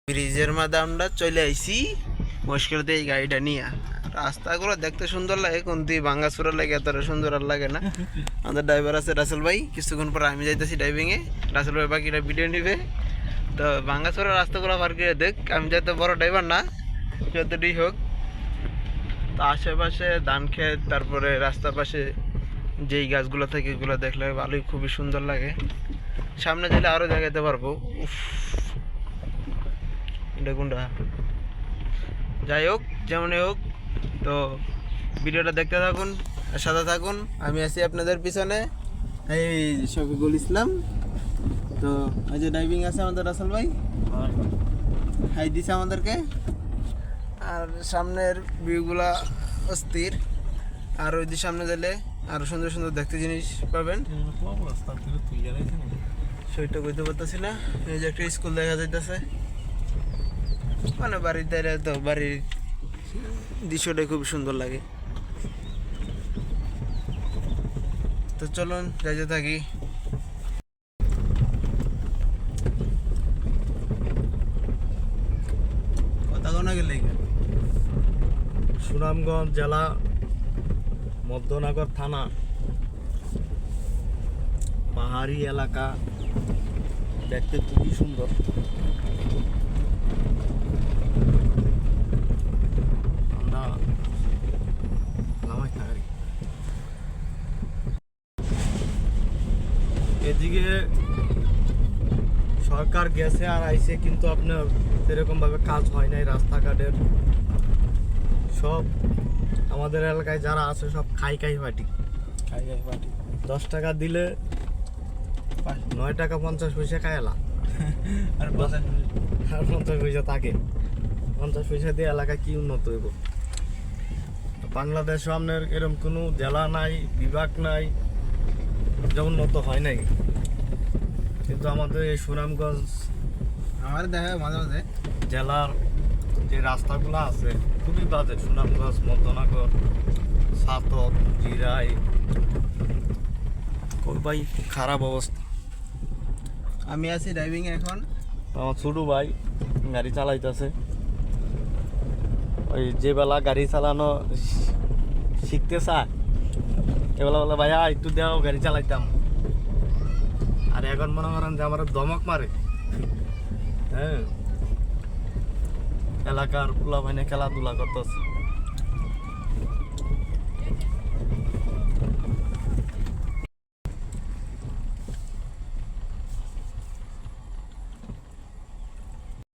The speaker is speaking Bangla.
ব্রিজের মাঝে আমরা চলে আইছি মুশকিলতে এই গাড়িটা নিয়ে। রাস্তাগুলো দেখতে সুন্দর লাগে, কিন্তু ভাঙ্গাচুরা লাগে, এতটা সুন্দর আর লাগে না। আমাদের ড্রাইভার আছে রাসেল ভাই, কিছুক্ষণ পর আমি যাইতেছি ড্রাইভিংয়ে, রাসেল ভাই বাকিটা ভিডিও নিবে। তো ভাঙ্গাচুরা রাস্তাগুলো পার করে দেখ, আমি যাতে বড় ড্রাইভার না, যতটাই হোক। তো আশেপাশে ধান ক্ষেত, তারপরে রাস্তার পাশে যেই গাছগুলো থাকে এগুলো দেখলে ভালোই, খুবই সুন্দর লাগে। সামনে গেলে আরও দেখাতে পারবো। উফ, এটা কোনটা? যাই হোক, যেমনই হোক, তো ভিডিওটা দেখতে থাকুন আর সাথে থাকুন। আমি আছি আপনাদের পিছনে, এই শফিকুল ইসলাম। তো এই যে ড্রাইভিং আছে আমাদের রাসেল ভাই, হাই দিছে আমাদেরকে। আর সামনের ভিউগুলা অস্থির, আর ওই যে সামনে গেলে আরো সুন্দর সুন্দর দেখতে জিনিস পাবেন। সেটা কইতে পারতেছি না। এই যে একটা স্কুল দেখা যাইতেছে, মানে বাড়ির ধারে, তো বাড়ির দৃশ্যটা খুব সুন্দর লাগে। তো চলুন যাইতে থাকি। কথা কোনা গেলে সুনামগঞ্জ জেলা, মধ্যনগর থানা, পাহাড়ি এলাকা, দেখতে খুবই সুন্দর। আমরা এদিকে সরকার গেছে আর আইছে, কিন্তু আপনার সেরকম ভাবে কাজ হয় নাই রাস্তাঘাটের। সব আমাদের এলাকায় যারা আছে সব খাই পাটি 10 টাকা দিলে 9 টাকা 50 পয়সা খাইলা, আর 50 পয়সা থাকে। 50 পয়সা দিয়ে এলাকা কি উন্নত হইব? বাংলাদেশ আপনার এরকম কোনো জেলা নাই, বিভাগ নাই যা উন্নত হয় নাই। কিন্তু আমাদের এই সুনামগঞ্জ আমার দেখা মাঝে মাঝে জেলার যে রাস্তাগুলো আছে খুবই বাজে। সুনামগঞ্জ, মধ্যনগর, সাতক, জিরাই, ভাই খারাপ অবস্থা। আমি আছি ড্রাইভিং এখন। আমার ছোট ভাই গাড়ি চালাইতেছে। ওই যে বেলা গাড়ি চালানো শিখতে চায়, এবেলা বলে ভাইয়া একটু দেও গাড়ি চালাইতাম। আর এখন মনে করেন যে আমার দমক মারে। হ্যাঁ, এলাকার পোলা ভাইনে খেলাধুলা করতেছে।